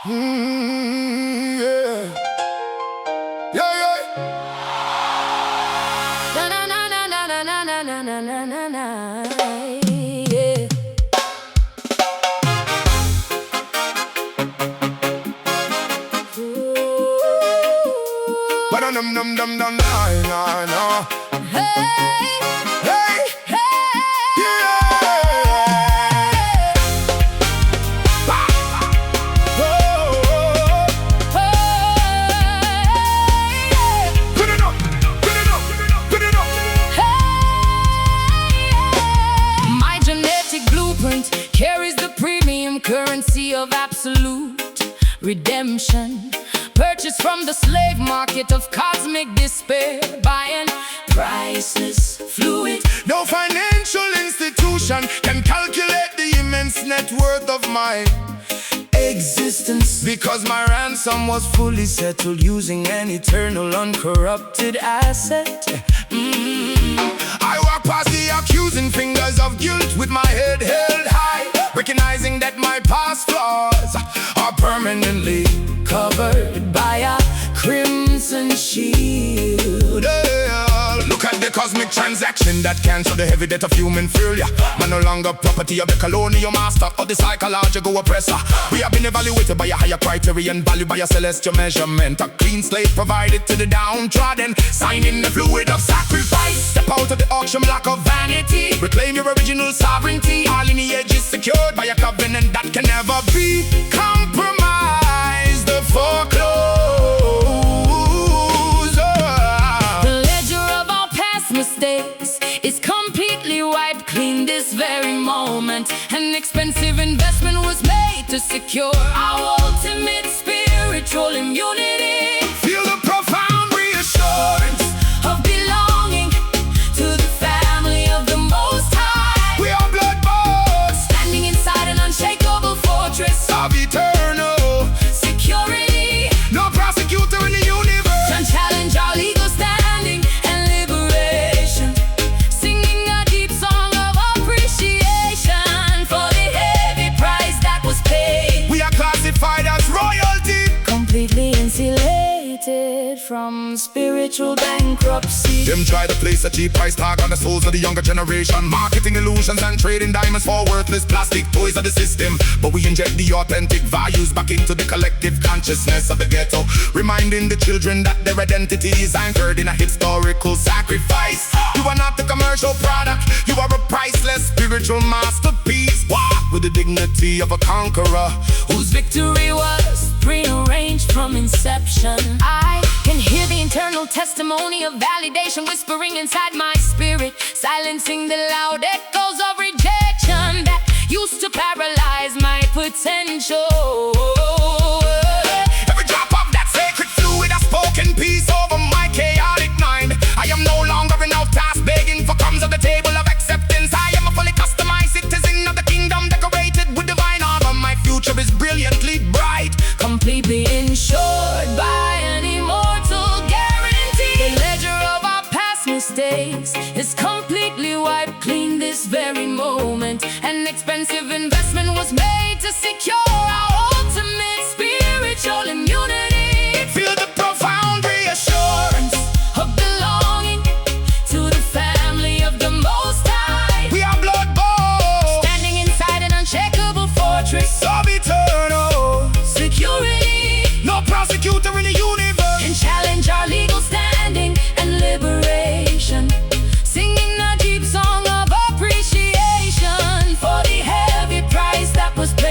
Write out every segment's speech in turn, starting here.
Yeah. Yeah, yeah. Na na na na na na na na na na na na na. Yeah. But dum dum dum dum nah. Hey, Hey, hey. yeah. Oh, put it up, put it up, put it up. My genetic blueprint carries the premium currency of absolute redemption. Purchased from the slave market of cosmic despair, buying priceless fluid. No financial institution can calculate the immense net worth of my existence, because my ransom was fully settled using an eternal uncorrupted asset. I walk past the accusing fingers of guilt with my head held high, recognizing that my past flaws are permanently covered by a crimson shield. Look at the cosmic transaction that cancelled the heavy debt of human failure. Man no longer property of the colonial master or the psychological oppressor. We have been evaluated by a higher criterion, valued by a celestial measurement. A clean slate provided to the downtrodden, signing the fluid of sacrifice. Step out of the auction block of vanity, reclaim your original sovereignty. Our lineage is secured by a covenant that can never be compromised. The foreclosed. The ledger of our past mistakes is completely wiped clean this very moment. An expensive investment was made to secure our ultimate spiritual immunity. Feel the profound reassurance Of belonging to the family of the Most High. we are blood bought Standing inside an unshakable fortress of eternal. security. No prosecutor in the universe Can challenge our legal standing and liberation. Singing a deep song of appreciation for the heavy price that was paid. we are classified as royalty. Completely insulated from spiritual bankruptcy. Them try to place a cheap price tag on the souls of the younger generation, marketing illusions and trading diamonds for worthless plastic toys of the system. But we inject the authentic values back into the collective consciousness of the ghetto, reminding the children that their identity is anchored in a historical sacrifice. You are not the commercial product, you are a priceless spiritual masterpiece. Walk with the dignity of a conqueror. Whose victory was prearranged from inception. I can hear the internal testimony of validation whispering inside my spirit, silencing the loud echoes of rejection that used to paralyze my potential. Every drop of that sacred fluid has spoken peace over my chaotic mind. I am no longer an outcast begging for crumbs of the table of acceptance. I am a fully customized citizen of the kingdom, decorated with divine armor. My future is brilliantly bright, Completely insured by an immortal guarantee. The ledger of our past mistakes is completely wiped clean this very moment. An expensive investment was made to secure our ultimate spiritual immunity. feel the profound reassurance. Of belonging to the family of the Most High. We are blood bought Standing inside an unshakable fortress of eternal. security. No prosecutor in the universe And challenge our legal standing and liberation. Singing a deep song of appreciation for the heavy price that was paid.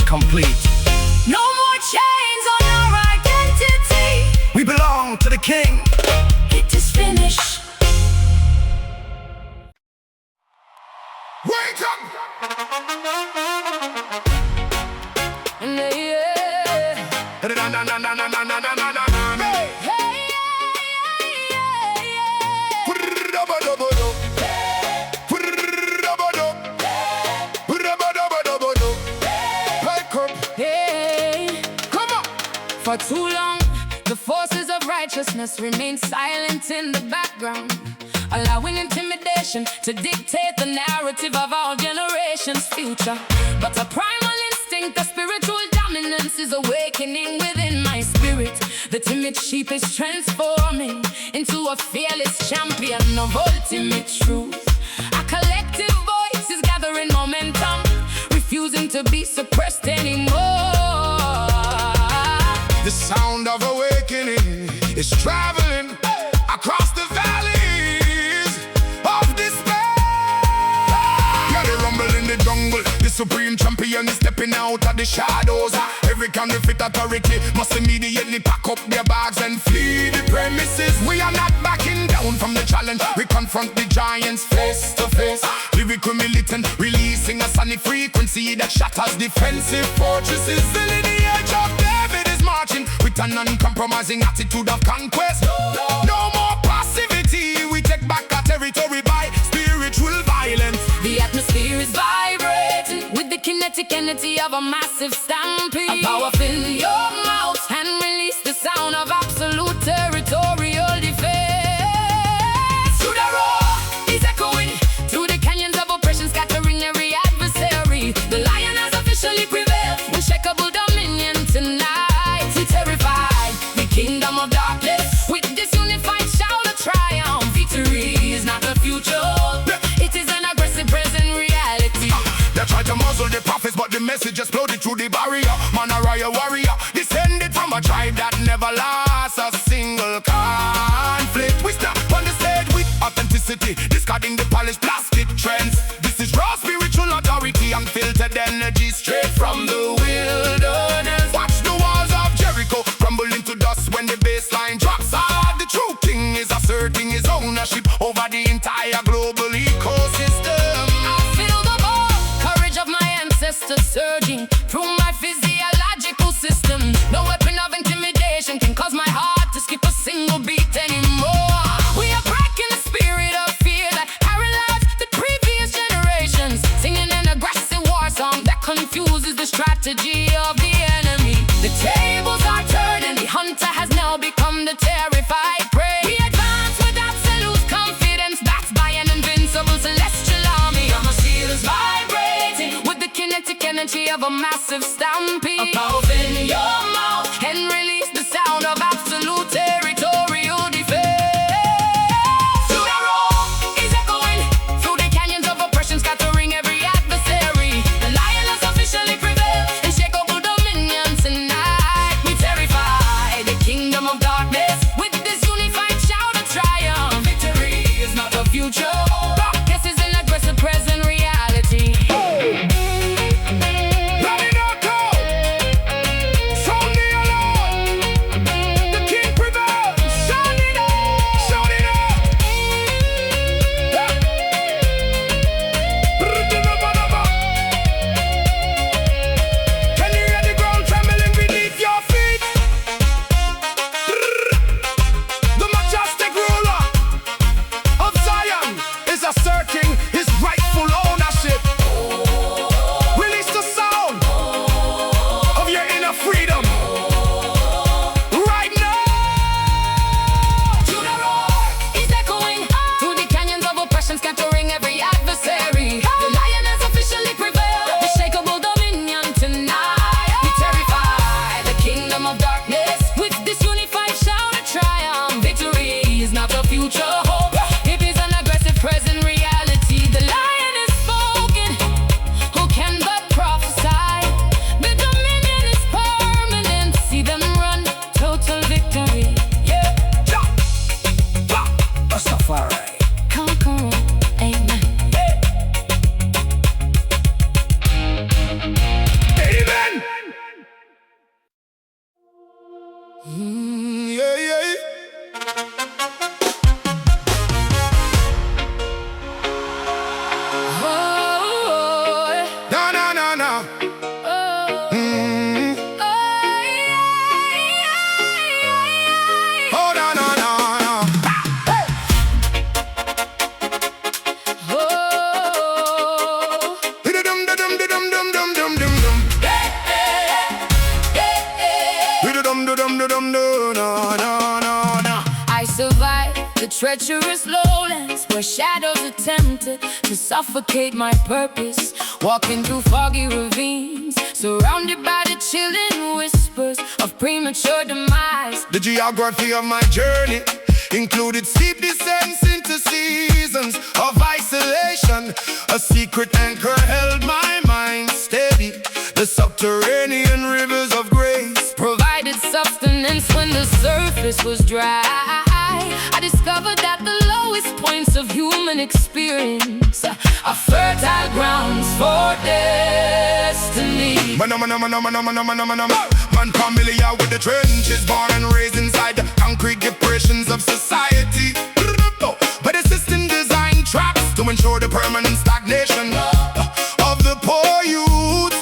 complete. No more chains on our identity. We belong to the King. It is finished. Wake up! For too long, the forces of righteousness remain silent in the background, allowing intimidation to dictate the narrative of our generation's future. But a primal instinct of spiritual dominance is awakening within my spirit. The timid sheep is transforming into a fearless champion of ultimate truth. A collective voice is gathering momentum, refusing to be suppressed anymore. The sound of awakening is traveling across the valleys of despair. Yeah, they rumble in the jungle. The supreme champion is stepping out of the shadows. Every counterfeit authority must immediately pack up their bags and flee the premises. We are not backing down from the challenge. We confront the giants face to face. Lyrical militant, releasing a sonic frequency that shatters defensive fortresses. The lineage of David is marching with an uncompromising attitude of conquest. No more passivity. We take back our territory by spiritual violence. The atmosphere is vibrating with the kinetic energy of a massive stampede. A power fill your mouth and release the sound of absolute territorial defense. Through the roar is echoing through the canyons of oppression, scattering every adversary. The lion has officially prevailed. Unshakable dominion tonight. We terrify the kingdom of darkness with this unified shout of triumph. Victory is not the future. It is an aggressive present reality. They tried to muzzle the prophets, but the message exploded through the barrier. Man, a royal warrior, descended from a tribe that never lost a single conflict. We step on the stage with authenticity, discarding the polished plastic trends. This is raw spiritual authority, unfiltered energy straight from the wilderness. Watch the walls of Jericho crumble into dust when the bassline drops. The true king is asserting his ownership over the entire global ecosystem. Surging through my physiological system. No weapon of intimidation can cause my heart to skip a single beat anymore. We are breaking the spirit of fear that paralyzed the previous generations, singing an aggressive war song that confuses the strategy of the enemy. The tables are turned and the hunter has now become the terrified prey. We advance with absolute confidence, backed by an invincible celestial army. Our shield is vibrating with the kinetic energy of a massive stampede. A power in your mouth and release the sound of absolute territorial defense. Through the roar is echoing through the canyons of oppression, scattering every adversary. The lion has officially prevailed. Unshakable dominion tonight. We terrify the kingdom of darkness with this unified shout of triumph. Victory is not the future. Darkness is an aggressive present reality. Let it not go. So treacherous lowlands where shadows attempted to suffocate my purpose. Walking through foggy ravines, surrounded by the chilling whispers of premature demise. The geography of my journey included steep descents into seasons of isolation. A secret anchor held my mind steady. The subterranean rivers of grace provided sustenance when the surface was dry. I discovered that the lowest points of human experience are fertile grounds for destiny. Man familiar with the trenches, born and raised inside the concrete depressions of society. But the system designed traps to ensure the permanent stagnation of the poor youth.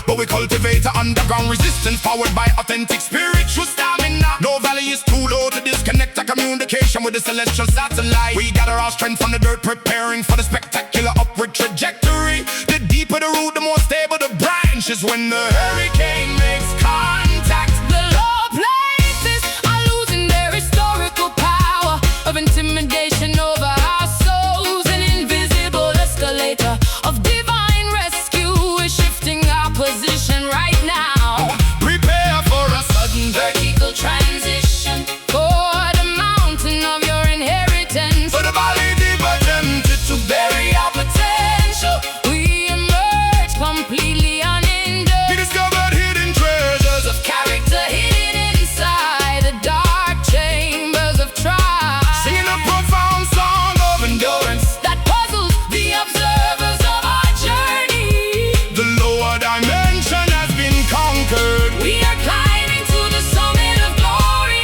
But we cultivate an underground resistance powered by authentic spiritual stamina. No valley is too low to disconnect our communication with the celestial satellite. We gather our strength from the dirt, preparing for the spectacular upward trajectory. The deeper the root, the more stable the branches. When the hurricane makes contact, the low places are losing their historical power of intimidation over our souls. An invisible escalator of divine rescue is shifting our position right now. Prepare for a sudden vertical transition for the mountain of your inheritance. For the valley deep attempted to bury our potential, we emerge completely unhindered. We discovered hidden treasures of character hidden inside the dark chambers of tribe. Singing a profound song of endurance that puzzles the observers of our journey. The lower dimension has been conquered. We are climbing to the summit of glory.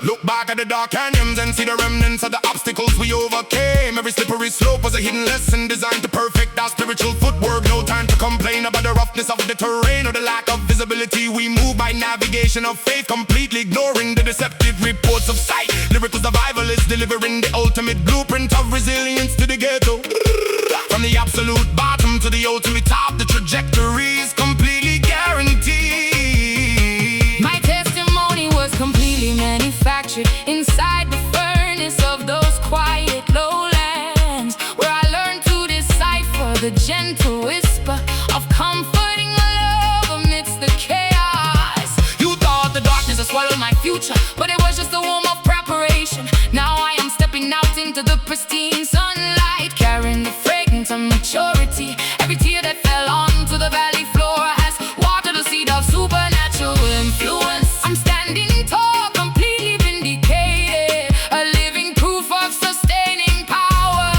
Look back at the dark canyons and see the remnants of the obstacles we overcame. Every slippery slope was a hidden lesson designed to perfect our spiritual footwork. No time to complain about the roughness of the terrain or the lack of visibility. We move by navigation of faith, completely ignoring the deceptive reports of sight. Lyrical survivalists delivering the ultimate blueprint of resilience to the ghetto. From the absolute bottom to the ultimate top, the trajectory is completely guaranteed. My testimony was completely manufactured inside the furnace of those quiet lowlands, where I learned to decipher the gentle whisper of comforting love amidst the chaos. You thought The darkness has swallowed my future, but it was just a warm-up preparation. Now I am stepping out into the pristine sunlight, carrying the fragrance of maturity. Every tear that fell onto the valley floor has watered the seed of supernatural influence. I'm standing tall, completely vindicated, a living proof of sustaining power.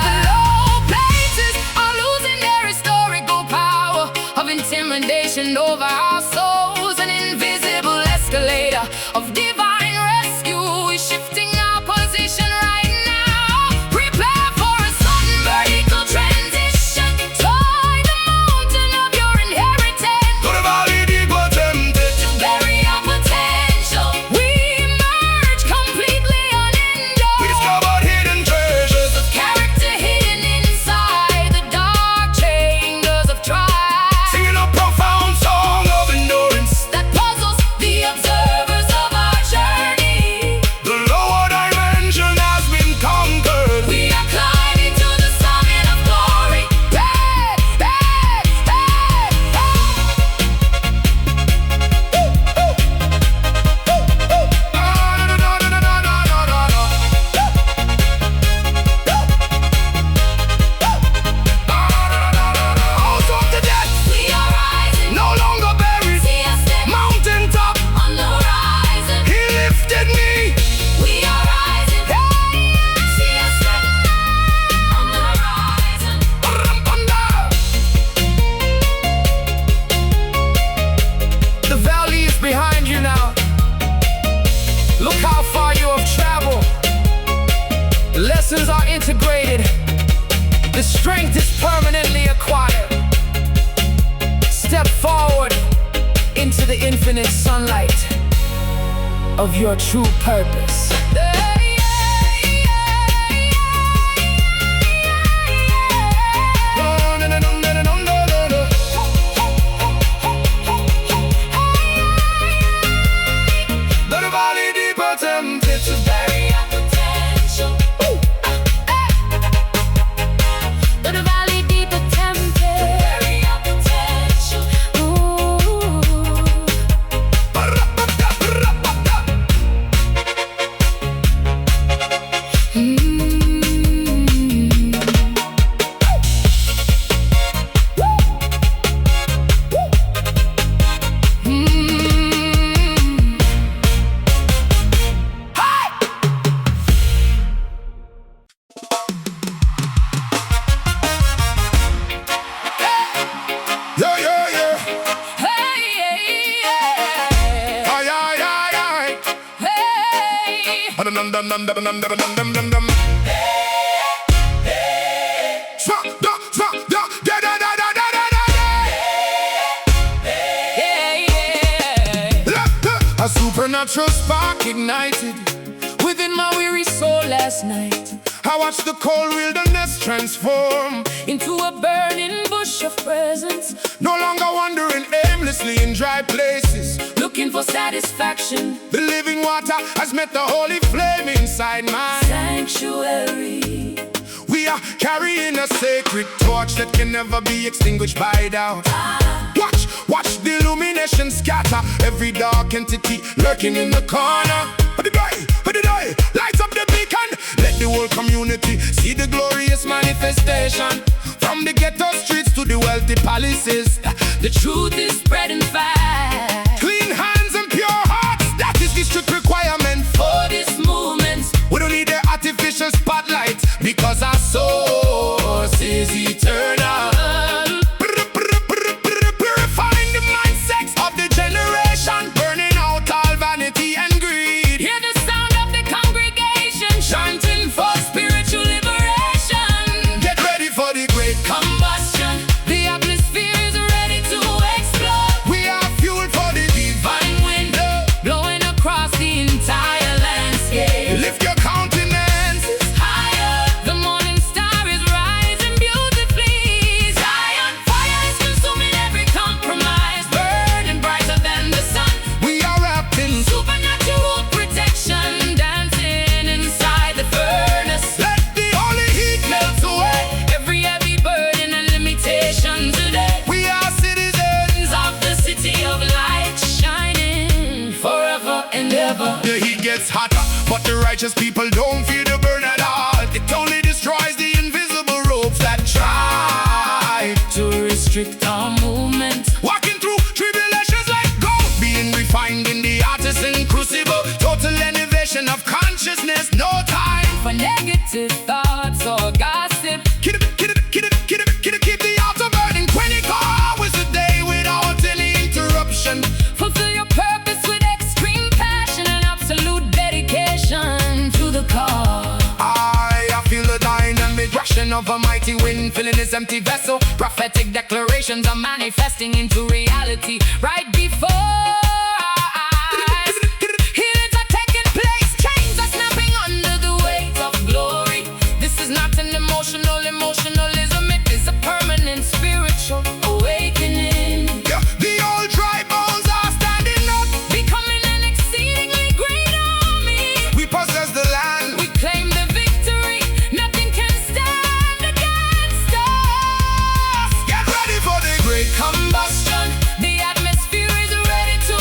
The low places are losing their historical power of intimidation over our souls. An invisible escalator of divine rescue is shifting our position right now. Prepare for a sudden vertical transition toward the mountain of your inheritance. to the valley deep attempted To bury our potential, we emerge completely We unhindered. discovered hidden treasures Of character hidden inside the dark chambers of tribe. Singing a profound song of endurance. That puzzles the observers of our journey. The lower dimension has been conquered. We are climbing to the summit of glory. Bad, bad, bad, Out of the depths, We are rising. no longer buried. See us there Mountain top, on the horizon. he lifted me. We are rising. See us there on the horizon. The valley is behind you now. Look how far you have traveled. The lessons are integrated. The strength is permanently acquired. Step forward into the infinite sunlight of your true purpose. The A supernatural spark ignited within my weary soul last night. I watched the cold wilderness transform into a burning bush of presence. no longer wandering aimlessly in dry places. Looking for satisfaction, The living water has met the holy flame inside my sanctuary. We are carrying a sacred torch that can never be extinguished by doubt. Watch the illumination scatter every dark entity lurking in the corner. Light up the beacon, let the whole community see the glorious manifestation. From the ghetto streets to the wealthy palaces, The truth is spreading fast. clean hands and pure hearts, that is the strict requirement. For this movement, We don't need the artificial spotlight, because our source is eternal. Purifying the mindsets of the generation, burning out all vanity and greed. hear the sound of the congregation chanting for spiritual liberation. Get ready for the great Combustion, the atmosphere is ready to explode. We are fueled for the divine. Divine wind blowing across the entire landscape. Lift your countenance. Higher, the morning star is rising beautifully. Zion fire is consuming every compromise, burning brighter than the sun. We are wrapped in. Supernatural protection, dancing inside the furnace. Let the holy heat melt away. Every heavy burden and limitation today. We are citizens. Of the city of light, shining forever and ever. The heat gets hotter, but the righteous people don't feel the burn at all. It only destroys the invisible ropes that try To restrict our movement, walking through tribulations like gold, being refined in the artisan crucible. Total elevation of consciousness, no time. for negative thoughts or gossip. Keep the altar burning 24 hours a day without any interruption. Fulfill your purpose with extreme passion and absolute dedication to the cause. I feel the dynamic rushing of a mighty wind, filling this empty vessel. Prophetic declarations are manifesting into reality right before our eyes. Healings are taking place, chains are snapping under the weight of glory. This is not an emotionalism, it is a permanent spiritual awakening. The old dry bones are standing up. Becoming an exceedingly great army. We possess the land. We claim the victory. Nothing can stand against us. Get ready for the great Combustion, the atmosphere is ready to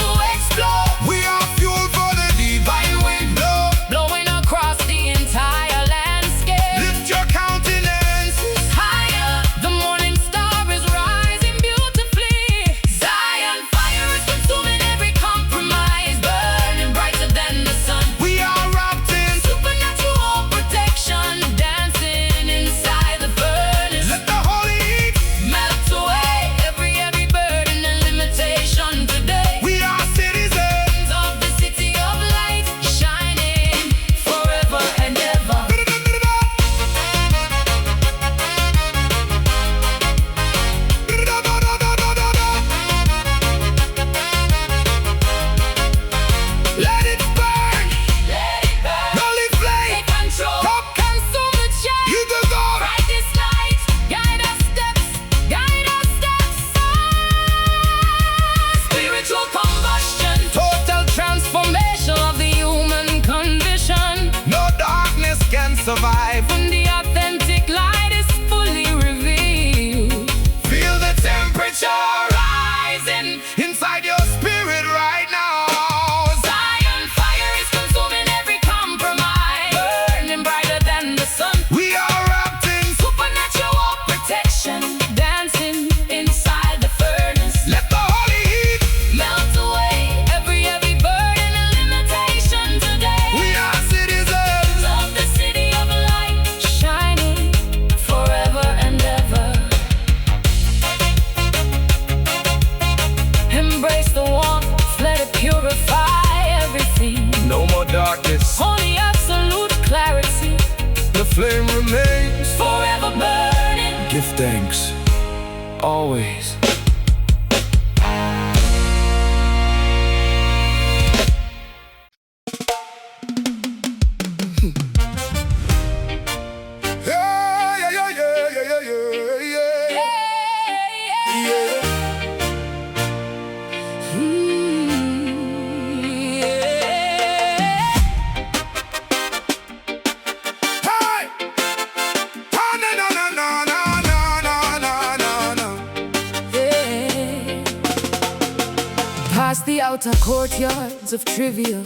flame remains forever burning. Give thanks, always. Past the outer courtyards of trivial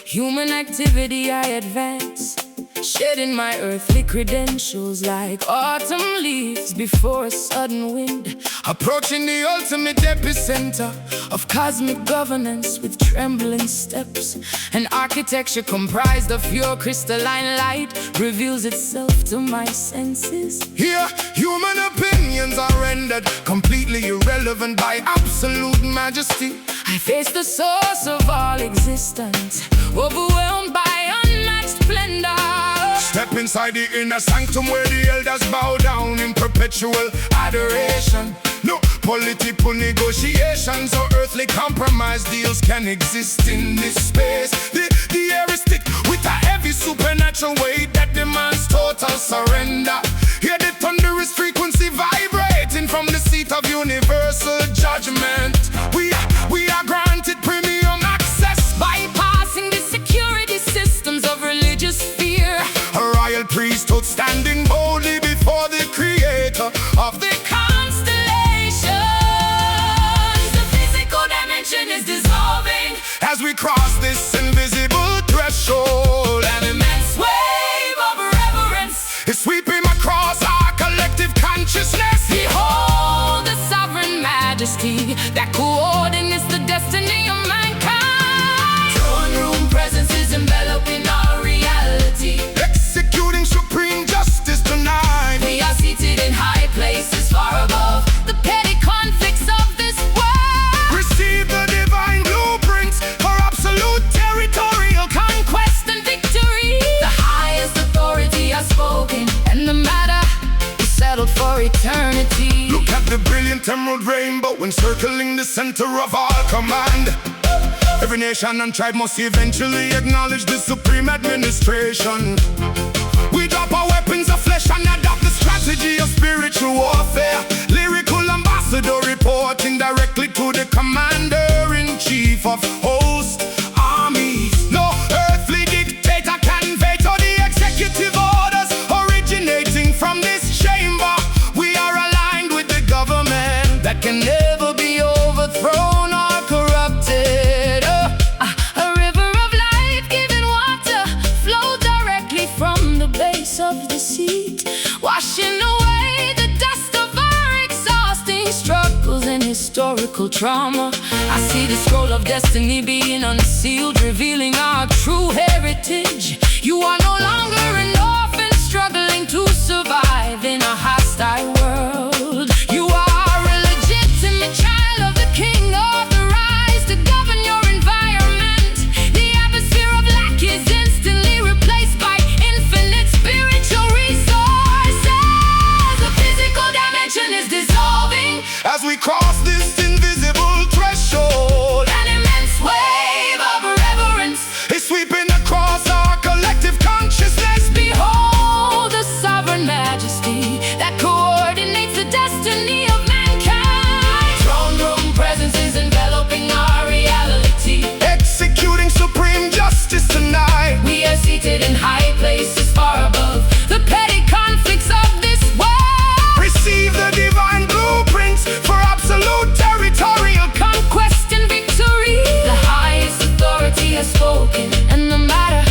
human activity I advance, shedding my earthly credentials like autumn leaves before a sudden wind, Approaching the ultimate epicenter of cosmic governance with trembling steps. An architecture comprised of pure crystalline light reveals itself to my senses. Here, human opinions are rendered completely irrelevant by absolute majesty. I face the source of all existence, overwhelmed by unmatched splendor. Step inside the inner sanctum where the elders bow down in perpetual adoration. No political negotiations or earthly compromise deals can exist in this space. The air is thick with a heavy supernatural weight that demands total surrender. Hear the thunderous frequency vibrating from the seat of universal judgment. We are granted premium access, bypassing the security systems of religious fear. a royal priesthood standing boldly before the creator of the Constellations, the physical dimension is dissolving as we cross this invisible threshold. an immense wave of reverence. It's sweeping across our collective consciousness. Behold the sovereign majesty that coordinates the destiny of mankind. Throne room presence is enveloping our reality. Executing supreme justice tonight. We are seated in high places far above the petty conflicts of this world. Receive the divine blueprints for absolute territorial Conquest and victory, the highest authority has spoken, and the matter is settled for eternity. Look at the brilliant emerald rainbow encircling the center of our command. Every nation and tribe must eventually acknowledge the supreme administration. We drop our weapons of flesh and adopt the strategy of spiritual warfare. Lyrical ambassador reporting directly to the commander-in-chief of host armies. No earthly dictator can veto the executive orders originating from this chamber. We are aligned with the government that can never be overthrown or corrupted. A river of life-giving water flows directly from the base of the seat, washing away the dust of our exhausting struggles and historical trauma. I see the scroll of destiny being unsealed, revealing our true heritage. You are no longer an orphan struggling to survive in a hostile world. You are a legitimate child of the king, authorized to govern your environment. The atmosphere of lack is instantly replaced by infinite spiritual resources. The physical dimension is dissolving As we cross this invisible threshold, an immense wave of reverence. it's sweeping across our collective consciousness. Behold the sovereign majesty that coordinates the destiny of mankind. Throne room presence is enveloping our reality. Executing supreme justice tonight. We are seated in high places far above the petty conflicts of this world. Receive the divine blueprints for absolute territorial Conquest and victory, the highest authority has spoken, and the matter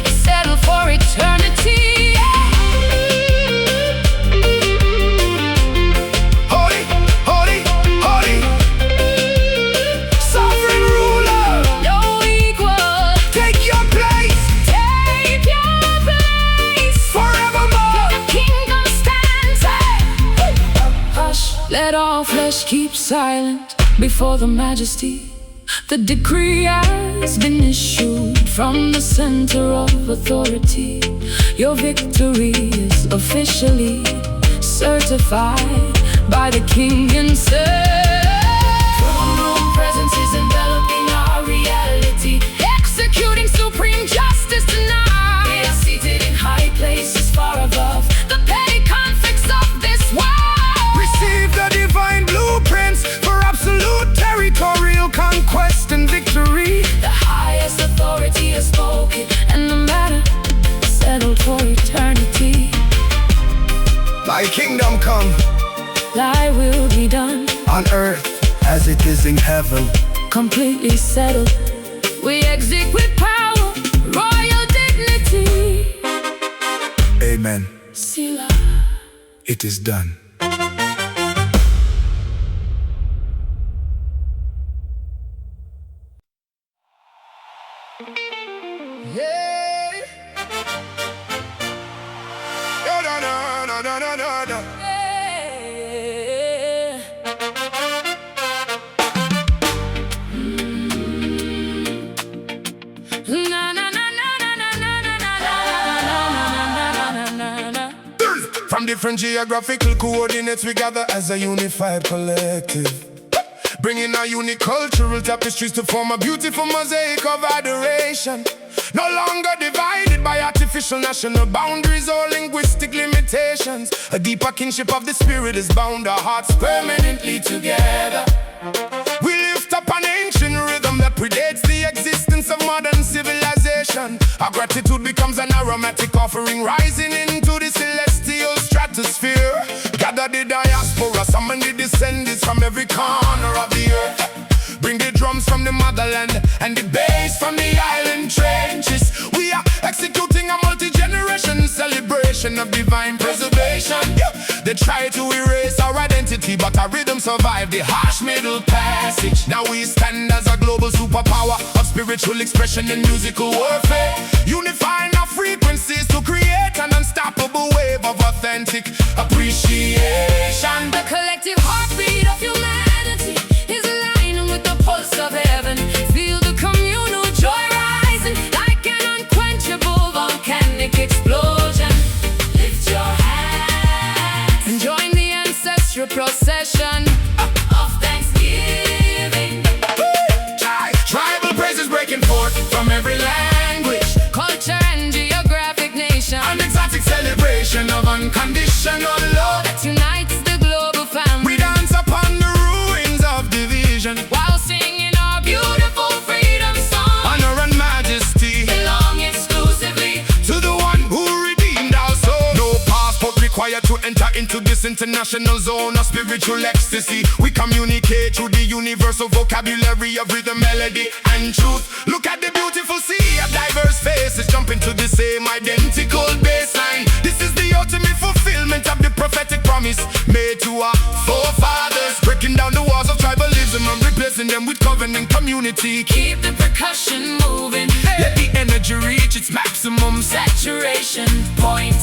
is settled for eternity. Holy, holy, holy, sovereign ruler, No equal, take your place take your place. forevermore. The kingdom stands. Hush, let all flesh keep silent before the majesty. The decree has been issued from the center of authority. Your victory is officially certified by the King himself. Throne room presence is enveloping our reality, executing supreme justice tonight. We are seated in high places far above the petty conflicts of this world. Receive the divine blueprints for absolute territorial conquest and victory. The highest authority has spoken, and the matter settled for eternity. Thy kingdom come, Thy will be done, on earth as it is in heaven. completely settled. We exit with power, royal dignity. Amen. Selah. It is done. Yeah. No, no, no, no, no, no, no. From different geographical coordinates, we gather as a unified collective, bringing our unique cultural tapestries to form a beautiful mosaic of adoration. No longer divided by artificial national boundaries or linguistic limitations. A deeper kinship of the spirit has bound our hearts permanently together. We lift up an ancient rhythm that predates the existence of modern civilization. Our gratitude becomes an aromatic offering, rising into the celestial stratosphere. Gather the diaspora, summon the descendants from every corner of the earth. Bring the drums from the motherland and the bass from the island trenches. We are executing a multi-generation celebration of divine preservation. They try to erase our identity, but our rhythm survived the harsh middle passage. Now we stand as a global superpower of spiritual expression and musical warfare, unifying our frequencies to create an unstoppable wave of authentic appreciation. The collective heartbeat of humanity is aligning with the pulse of heaven. Feel the communal joy rising like an unquenchable volcanic explosion. Lift your hands and join the ancestral procession of thanksgiving. Tribal praises breaking forth from every language, Culture and geographic nation, an exotic celebration of unconditional love that unites the global family. We dance upon the ruins of division, While singing our beautiful freedom song, honor and majesty belong exclusively to the one who redeemed our soul. No passport required to enter into this international zone of spiritual ecstasy. We communicate through the universal vocabulary of rhythm, melody, and truth. Look at the beautiful sea of diverse faces jumping to the same identical baseline. This is the ultimate fulfillment of the prophetic promise made to our forefathers, breaking down the walls of tribalism and replacing them with covenant community. keep the percussion moving. Let the energy reach its maximum Saturation point.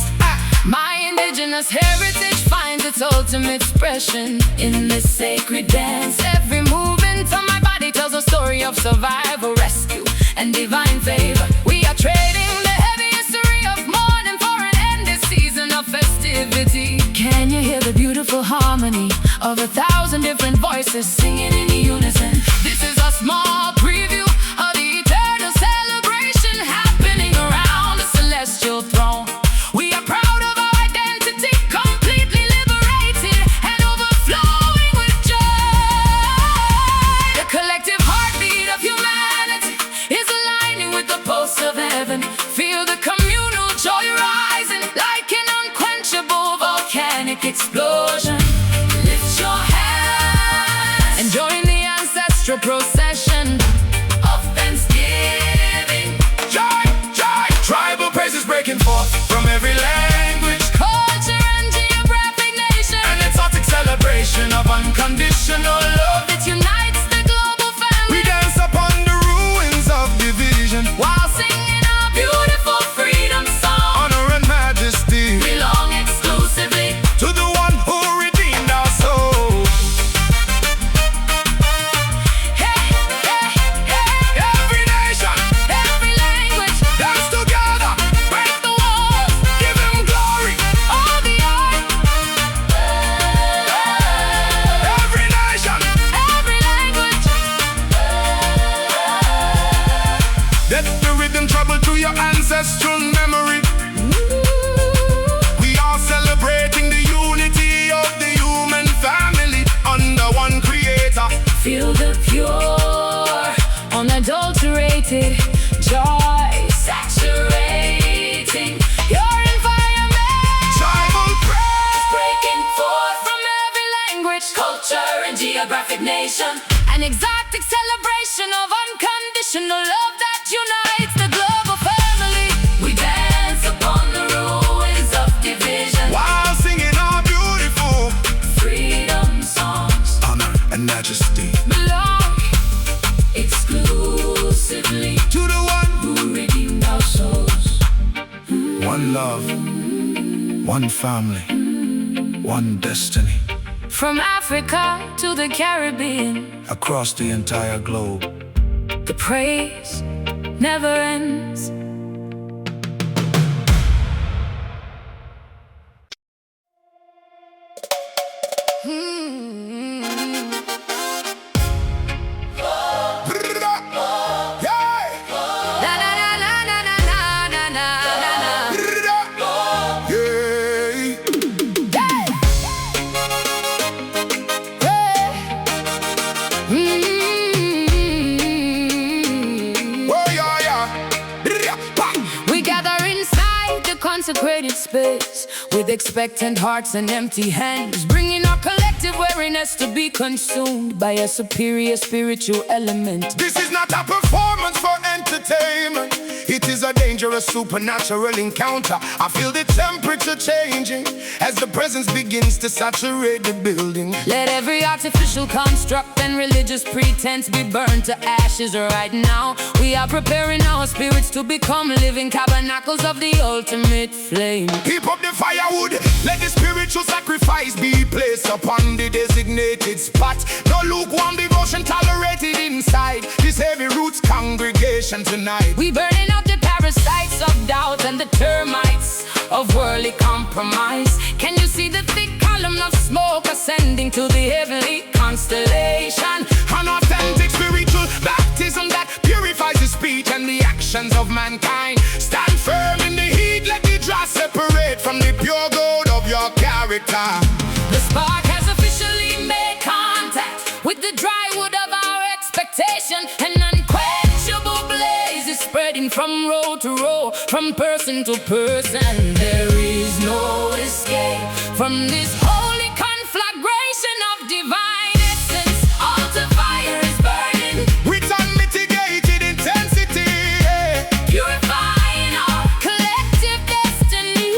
My indigenous heritage finds its ultimate expression in this sacred dance. Every movement of my body tells a story of survival, rescue, and divine favor. We are trading the heavy history of mourning for an endless season of festivity. Can you hear the beautiful harmony of 1,000 different voices singing in unison? This is a small preview of the eternal celebration happening around the celestial throne. We are proud of our identity, completely liberated and overflowing with joy. The collective heartbeat of humanity is aligning with the pulse of heaven. Feel the communal joy rising like an unquenchable volcanic explosion. Lift your hands and join the ancestral procession of thanksgiving. joy, joy. Tribal praises breaking forth from every language, Culture and geographic nation, an exotic celebration of unconditional love. that unites the global family. We dance upon the ruins of division, While singing our beautiful freedom song, honor and majesty belong exclusively to the one who redeemed Feel the pure, unadulterated joy saturating your environment. Tribal praise Breaking forth from every language, culture, and geographic nation. An exotic celebration of unconditional love that unites the global family. We dance upon the ruins of division while singing our beautiful freedom songs. honor and majesty Belong exclusively to the one. who redeemed our souls. One love, one family, one destiny. From Africa to the Caribbean, Across the entire globe, the praise never ends. Consecrated space with expectant hearts and empty hands, bringing our collective weariness to be consumed by a superior spiritual element. This is not a performance for entertainment. It is a dangerous supernatural encounter. I feel the temperature changing as the presence begins to saturate the building. Let every artificial construct and religious pretense be burned to ashes right now. We are preparing our spirits to become living tabernacles of the ultimate flame. Keep up the firewood. Let the spiritual sacrifice be placed upon the designated spot. No lukewarm devotion tolerated inside this heavy roots congregation tonight. We burning up the parasites of doubt and the termites of worldly compromise. Can you see the thick column of smoke ascending to the heavenly constellation? An authentic spiritual baptism that purifies the speech and the actions of mankind. Stand firm in the heat, let the dross separate from the pure gold of your character. The spark has officially made contact with the dry wood of our expectation. An unquenchable blaze is spreading from row to row, from person to person. There is no escape from this holy conflagration of divine essence. Altar fire is burning With unmitigated intensity, purifying our collective destiny.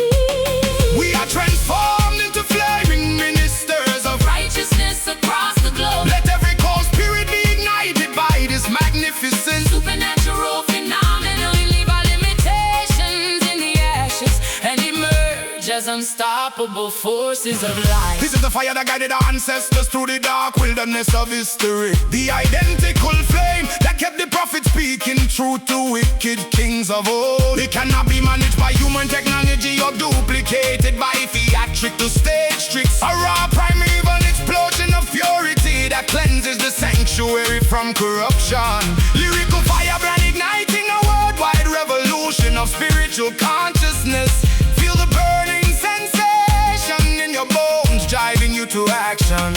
we are transformed into flaming ministers of Righteousness across the globe. Let every cold spirit be ignited by this magnificent Supernatural phenomenally leave our limitations in the ashes and emerge as unstoppable forces of life. This is the fire that guided our ancestors through the dark wilderness of history. The identical flame that kept the prophets speaking truth to wicked kings of old. It cannot be managed by human technology or duplicated by theatrical stage tricks. A raw primeval explosion of purity that cleanses the sanctuary from corruption. Lyrical fire brand igniting a worldwide revolution of spiritual consciousness. Feel the burning sensation in your bones, driving you to action.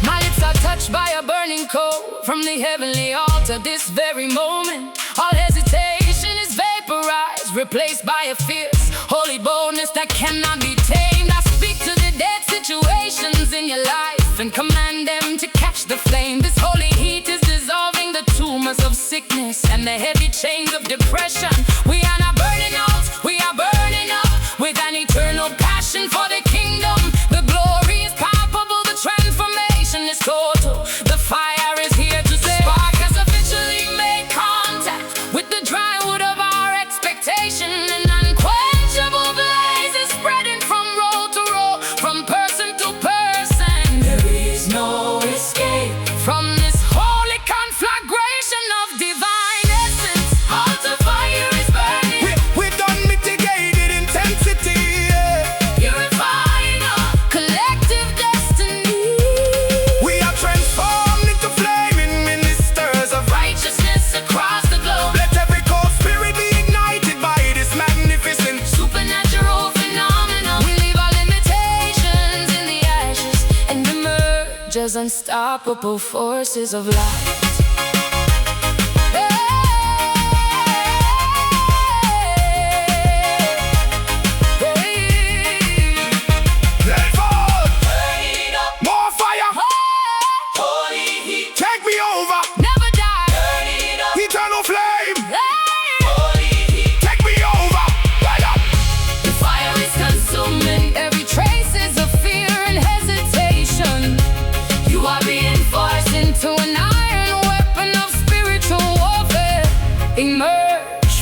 My lips are touched by a burning coal from the heavenly altar this very moment. All hesitation is vaporized, replaced by a fierce, holy boldness that cannot be tamed. I speak to the dead situations in your life and command them to catch the flame. This holy heat is dissolving the tumors of sickness and the heavy chains of depression. We are not burning out, we are burning up with an eternal passion for the kingdom. The glory is palpable, the transformation is total. The fire is here to stay. Spark has officially made contact with the dry wood of our expectation. An unquenchable blaze is spreading from row to row, from person to person. There is no escape from this holy conflagration of divine essence. Altar fire is burning unstoppable forces of light.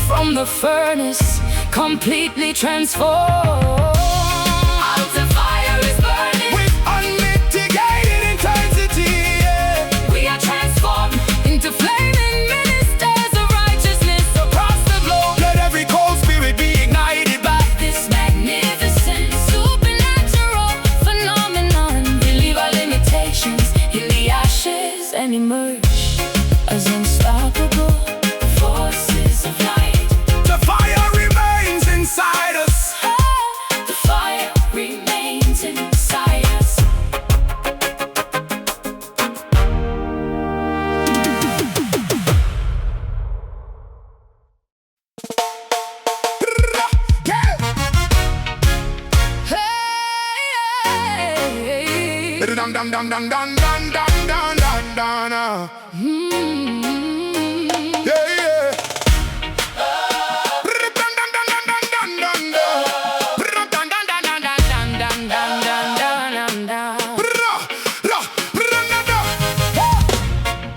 From the furnace, completely transformed. Out the fire is burning with unmitigated intensity, yeah. We are transformed into flaming ministers of righteousness across the globe. Let every cold spirit be ignited by this magnificent supernatural phenomenon. Relieve our limitations in the ashes and emerge as unstoppable forces of light. The fire remains inside us. The fire remains inside us. Hey, dum dum dum dum dum dum dum dum dum.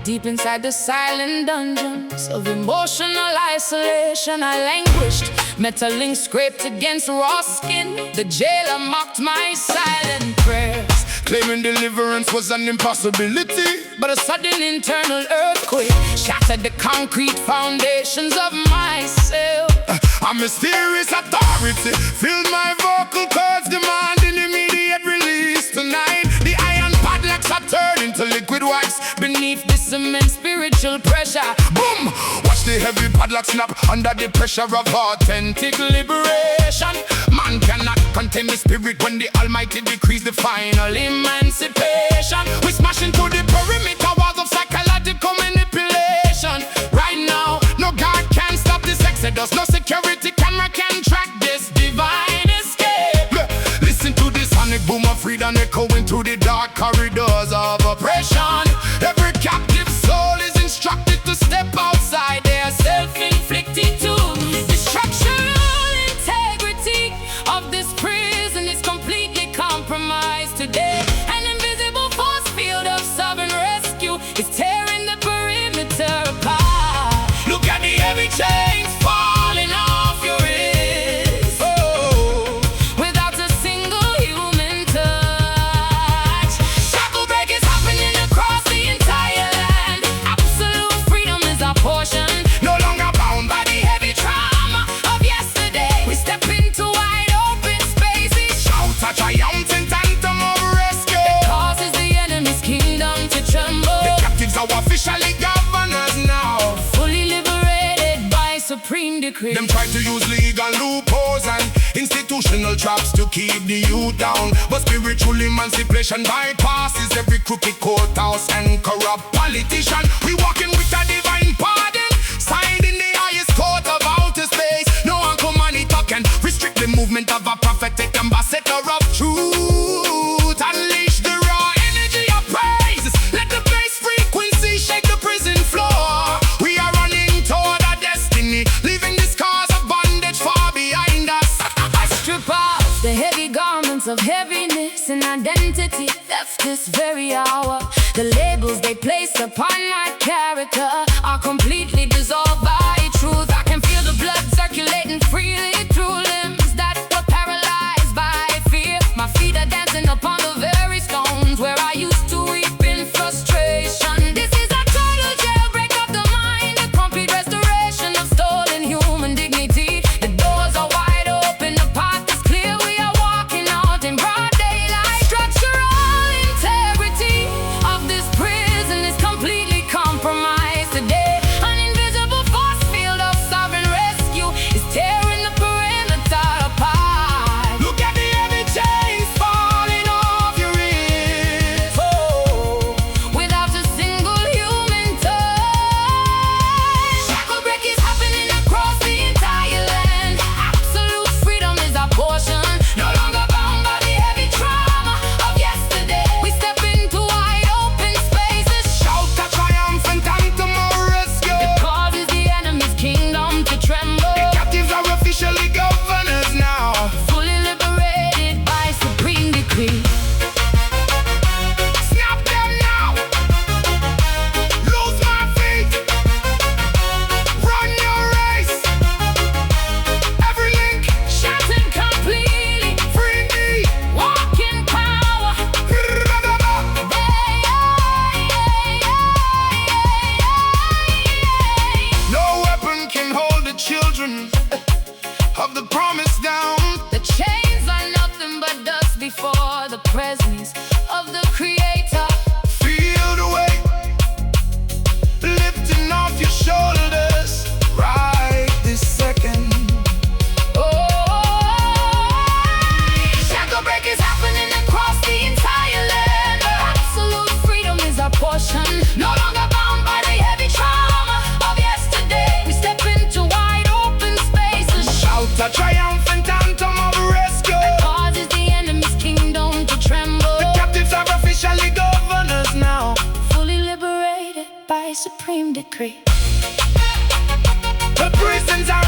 Deep inside the silent dungeons of emotional isolation, I languished. Metal ink scraped against raw skin. The jailer mocked my silent prayers, claiming deliverance was an impossibility. But a sudden internal earthquake shattered the concrete foundations of myself. A mysterious authority filled my vocal cords, demanding immediate release tonight. The iron padlocks are turned into liquid wax beneath this immense spiritual pressure. Boom! Watch the heavy padlock snap under the pressure of authentic liberation. Man cannot contain the spirit when the Almighty decrees the final emancipation. We smash into the perimeter walls of psychological manipulation. Right now, no God can stop this exodus. No security camera can track this divine escape. Listen to the sonic boom of freedom echoing through the dark corridors of oppression. Every captive soul is instructed to step outside their self-inflicted doom. The structural integrity of this prison is completely compromised today. An invisible force field of sovereign rescue is tearing the perimeter apart. Look at the heavy chains falling off your wrist. Oh, without a single human touch. Shackle break is happening across the entire land. Absolute freedom is our portion. No longer bound by the heavy trauma of yesterday. We step into wide open spaces. Shout a triumphant anthem of rescue. It causes the enemy's kingdom to tremble. The captives are officially governors now, fully liberated by supreme decree. Them try to use legal loopholes and institutional traps to keep the youth down. But spiritual emancipation bypasses every crooked courthouse and corrupt politician. We walking with a divine pardon, signed in the highest court of outer space. No uncle money talk can restrict the movement of a prophetic ambassador of truth. Unleash the raw energy of praise. Let the bass frequency shake the prison floor. We are running toward our destiny, leaving the scars of bondage far behind us. I strip off the heavy garments of heaviness and identity theft this very hour. The labels they place upon my character are completely dissolved by truth. I can feel the blood circulating freely through limbs that were paralyzed by fear. My feet are dancing upon the very stones where I used to weep in frustration. This is a total jailbreak of the mind, a complete restoration of stolen human dignity. The doors are wide open, the path is clear. We are walking out in broad daylight. Structural integrity of this prison is completely compromised today. caution, no longer bound by the heavy trauma of yesterday. We step into wide open spaces. Shout a triumphant anthem of rescue. Causes the enemy's kingdom to tremble. The captives are officially governors now, Fully liberated by supreme decree. the prisons are